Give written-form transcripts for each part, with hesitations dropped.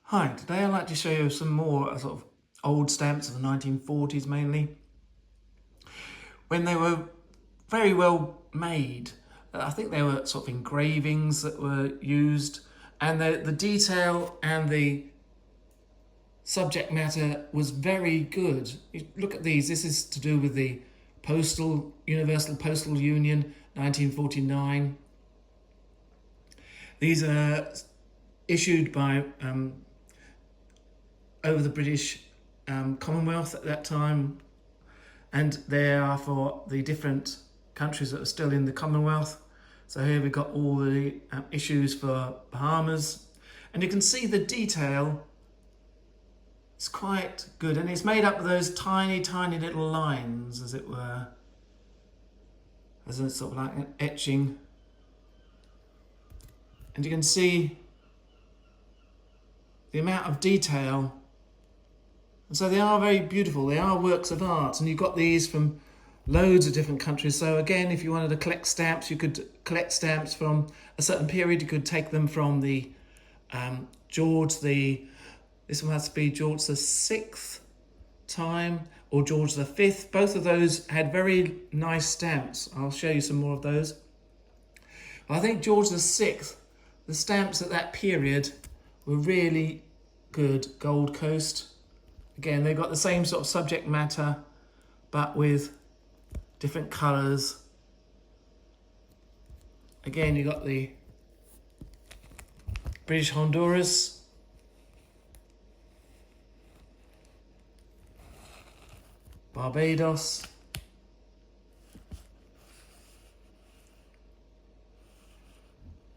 Hi, today I'd like to show you some more sort of old stamps of the 1940s mainly, when they were very well made. I think they were sort of engravings that were used, and the detail and the subject matter was very good. You look at these, this is to do with the Universal Postal Union, 1949. These are issued by over the British Commonwealth at that time, and they are for the different countries that are still in the Commonwealth. So here we've got all the issues for Bahamas, and you can see the detail. It's quite good, and it's made up of those tiny little lines, as it were, as a sort of like an etching. And you can see the amount of detail. And so they are very beautiful. They are works of art, and you've got these from loads of different countries. So again, if you wanted to collect stamps, you could collect stamps from a certain period. You could take them from the this one has to be George the Sixth time, or George the Fifth. Both of those had very nice stamps. I'll show you some more of those. I think George the Sixth, the stamps at that period were really good. Gold Coast. Again, they've got the same sort of subject matter, but with different colours. Again, you've got the British Honduras. Barbados.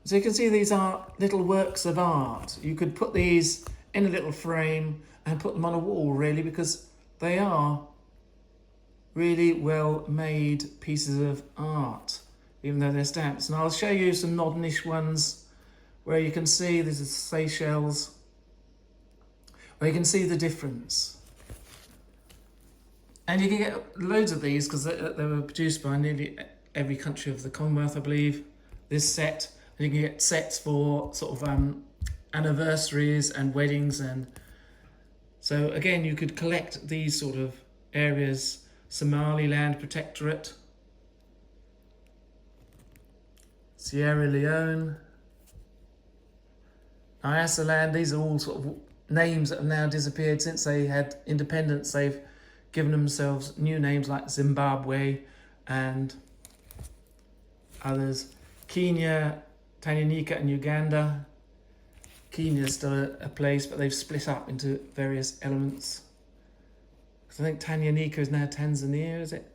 So you can see these are little works of art. You could put these in a little frame and put them on a wall, really, because they are really well made pieces of art, even though they're stamps. And I'll show you some modernish ones where you can see this is Seychelles, where you can see the difference. And you can get loads of these because they were produced by nearly every country of the Commonwealth, I believe. This set, and you can get sets for sort of anniversaries and weddings, and so again you could collect these sort of areas. Somaliland Protectorate, Sierra Leone, Nyasaland. These are all sort of names that have now disappeared since they had independence. They've given themselves new names like Zimbabwe and others. Kenya, Tanganyika and Uganda. Kenya is still a place, but they've split up into various elements. I think Tanganyika is now Tanzania, is it?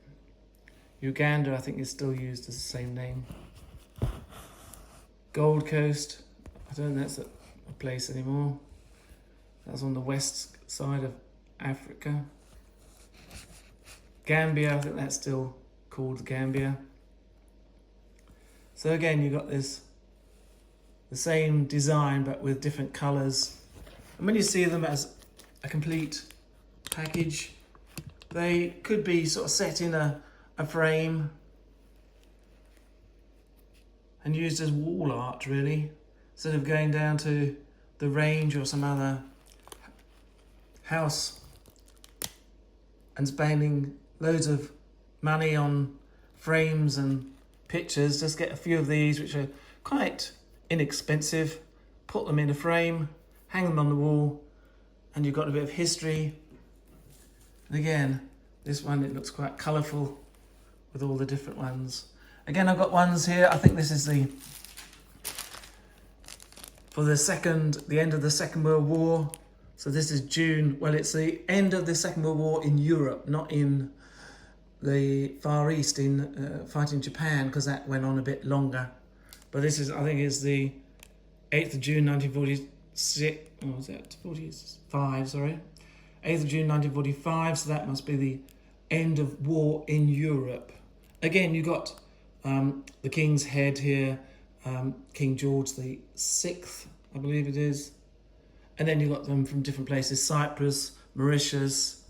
Uganda, I think, is still used as the same name. Gold Coast, I don't think that's a place anymore. That's on the west side of Africa. Gambia, I think that's still called Gambia. So again, you've got the same design, but with different colours. And when you see them as a complete package, they could be sort of set in a frame and used as wall art, really, instead of going down to the range or some other house and spending loads of money on frames and pictures. Just get a few of these, which are quite inexpensive, put them in a frame, hang them on the wall, and you've got a bit of history. And again, this one, it looks quite colourful with all the different ones. Again, I've got ones here. I think this is for the end of the Second World War. So this is June. Well, it's the end of the Second World War in Europe, not in the Far East in fighting Japan, because that went on a bit longer. But this is, I think, is the 8th of June 1946. Oh, was that 45? Sorry, 8th of June 1945. So that must be the end of war in Europe. Again, you got the King's head here, King George the Sixth, I believe it is. And then you got them from different places: Cyprus, Mauritius.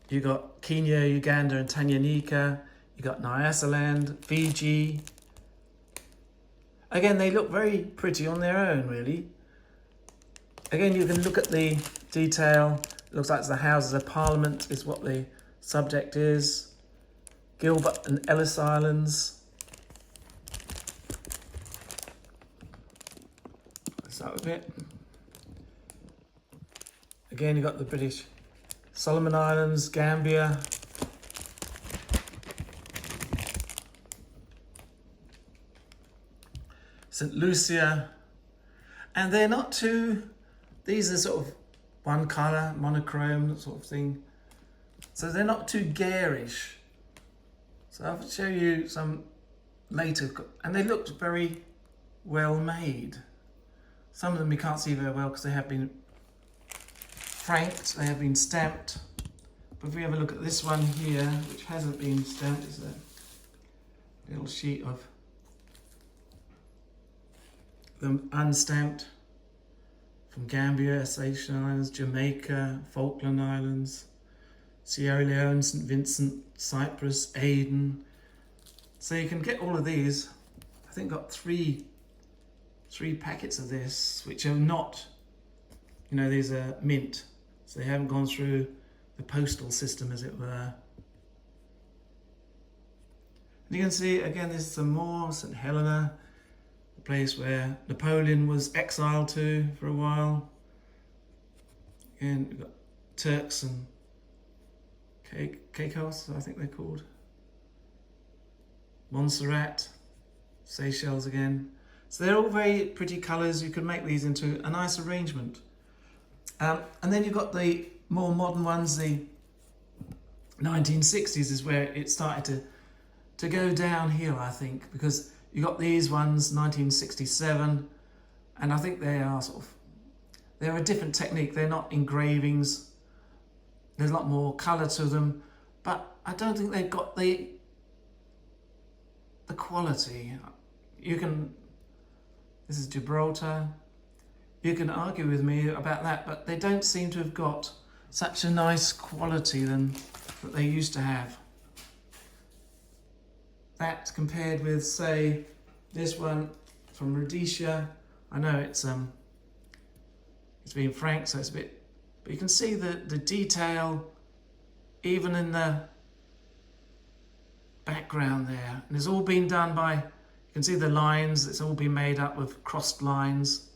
You got Kenya, Uganda, and Tanganyika. You got Nyasaland, Fiji. Again, they look very pretty on their own, really. Again, you can look at the detail. It looks like the Houses of Parliament is what the subject is. Gilbert and Ellice Islands. Let's start with it. Again, you've got the British Solomon Islands, Gambia. St. Lucia. And they're not too, these are sort of one colour, monochrome sort of thing. So they're not too garish. So I'll show you some later, and they looked very well made. Some of them you can't see very well because they have been franked, they have been stamped. But if we have a look at this one here, which hasn't been stamped, it's a little sheet of them unstamped from Gambia, Seychelles Islands, Jamaica, Falkland Islands, Sierra Leone, St. Vincent, Cyprus, Aden. So you can get all of these. I think got three packets of this, which are not, these are mint. So they haven't gone through the postal system, as it were. And you can see, again, there's some more. St. Helena, the place where Napoleon was exiled to for a while. Again, we've got Turks and Caicos, I think they're called. Montserrat, Seychelles again. So they're all very pretty colours. You can make these into a nice arrangement. And then you've got the more modern ones. The 1960s is where it started to go downhill, I think, because you got these ones, 1967, and I think they are they're a different technique. They're not engravings. There's a lot more colour to them, but I don't think they've got the quality. This is Gibraltar. You can argue with me about that, but they don't seem to have got such a nice quality that they used to have. That compared with, say, this one from Rhodesia. I know it's been franked, so it's a bit, but you can see the detail even in the background there. And it's all been done by, you can see the lines, it's all been made up with crossed lines.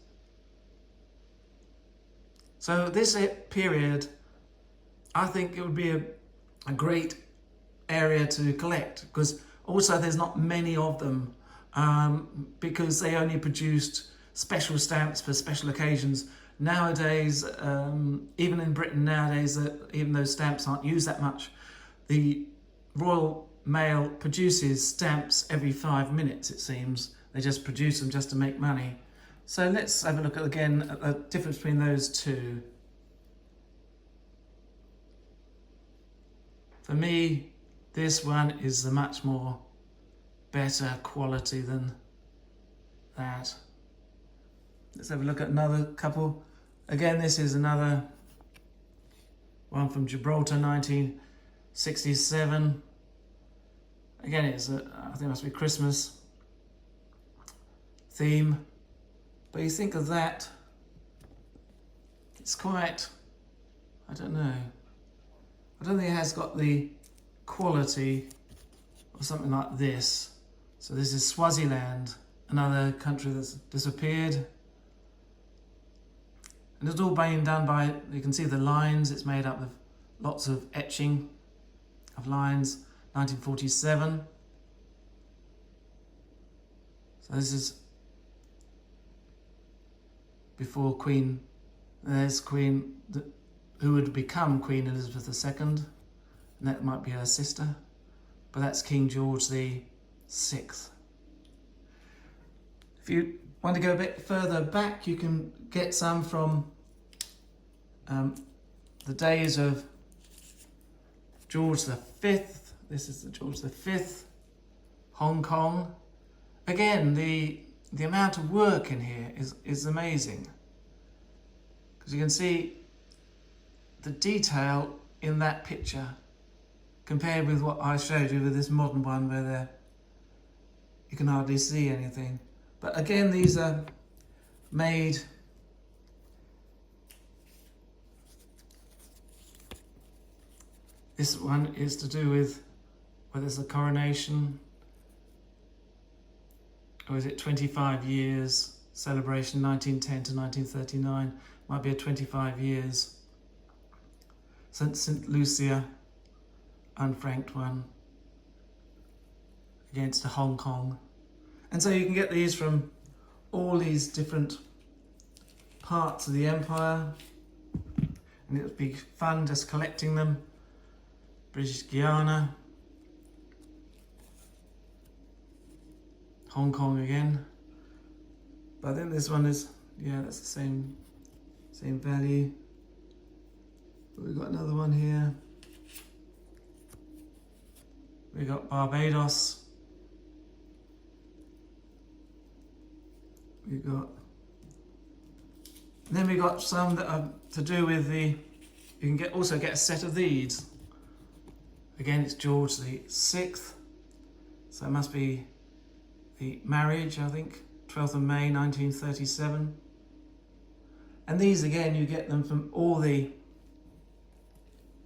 So this period, I think it would be a great area to collect, because also there's not many of them, because they only produced special stamps for special occasions. Nowadays, even in Britain nowadays, even though stamps aren't used that much, the Royal Mail produces stamps every 5 minutes, it seems. They just produce them just to make money. So let's have a look again at the difference between those two. For me, this one is a much more better quality than that. Let's have a look at another couple. Again, this is another one from Gibraltar, 1967. Again, I think it must be Christmas theme. But you think of that, it's quite, I don't know. I don't think it has got the quality of something like this. So this is Swaziland, another country that's disappeared. And it's all being done by, you can see the lines, it's made up of lots of etching of lines, 1947. So this is before Queen, there's Queen, who would become Queen Elizabeth II, and that might be her sister, but that's King George VI. If you want to go a bit further back, you can get some from the days of George V. This is the George V, Hong Kong. Again, the amount of work in here is amazing, because you can see the detail in that picture compared with what I showed you with this modern one where you can hardly see anything. But again, these are made This one is to do with whether it's a coronation, or is it 25 years celebration, 1910 to 1939. Might be a 25 years. St. Lucia, unfranked one, against Hong Kong. And so you can get these from all these different parts of the empire, and it would be fun just collecting them. British Guiana, Hong Kong again. But I think this one is, yeah, that's the same value. But we've got another one here. We've got Barbados. We've got, and then we got some that are to do with the, you can also get a set of these. Again, it's George the VI, so it must be the marriage, I think, 12th of May 1937. And these again, you get them from all the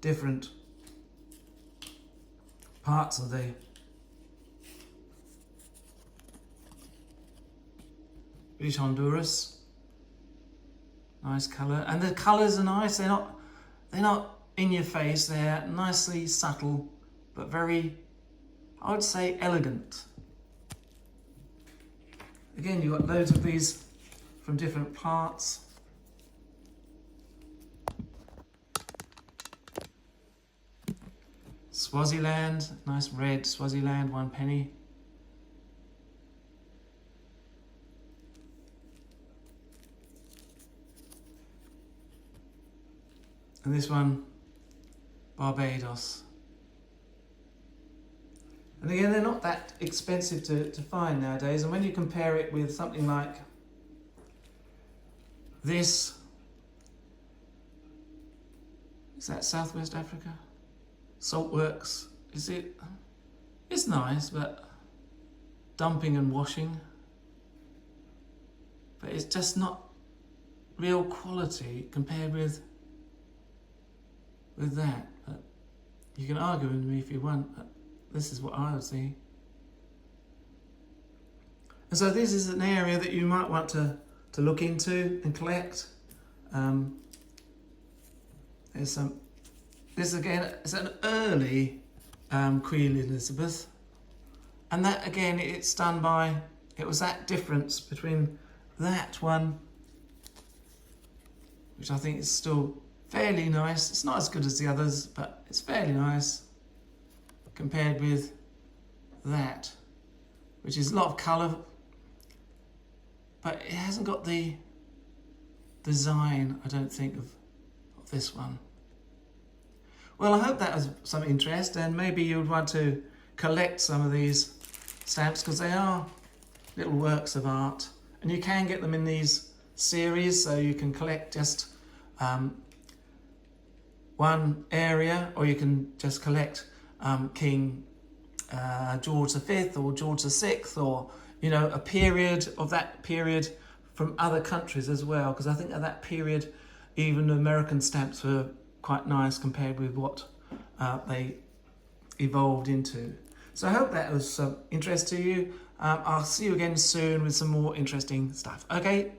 different parts of the British Honduras. Nice colour, and the colours are nice. They're not in your face. They're nicely subtle, but very, I would say, elegant. Again, you've got loads of these from different parts. Swaziland, nice red Swaziland, 1 penny. And this one, Barbados. And again, they're not that expensive to find nowadays. And when you compare it with something like this, is that Southwest Africa? Saltworks, is it? It's nice, but dumping and washing. But it's just not real quality compared with that. But you can argue with me if you want, but this is what I would see. And so this is an area that you might want to look into and collect. There's some. This again is an early Queen Elizabeth, and that again, it's done by, it was that difference between that one, which I think is still fairly nice. It's not as good as the others, but it's fairly nice compared with that, which is a lot of colour, but it hasn't got the design, I don't think, of this one. Well, I hope that was some interest, and maybe you would want to collect some of these stamps, because they are little works of art, and you can get them in these series, so you can collect just one area, or you can just collect King George V or George VI, or, you know, a period of that period from other countries as well, because I think at that period even American stamps were quite nice compared with what they evolved into. So I hope that was of interest to you. I'll see you again soon with some more interesting stuff. Okay,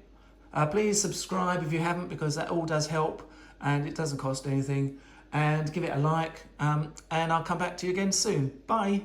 please subscribe if you haven't, because that all does help and it doesn't cost anything. And give it a like, and I'll come back to you again soon. Bye.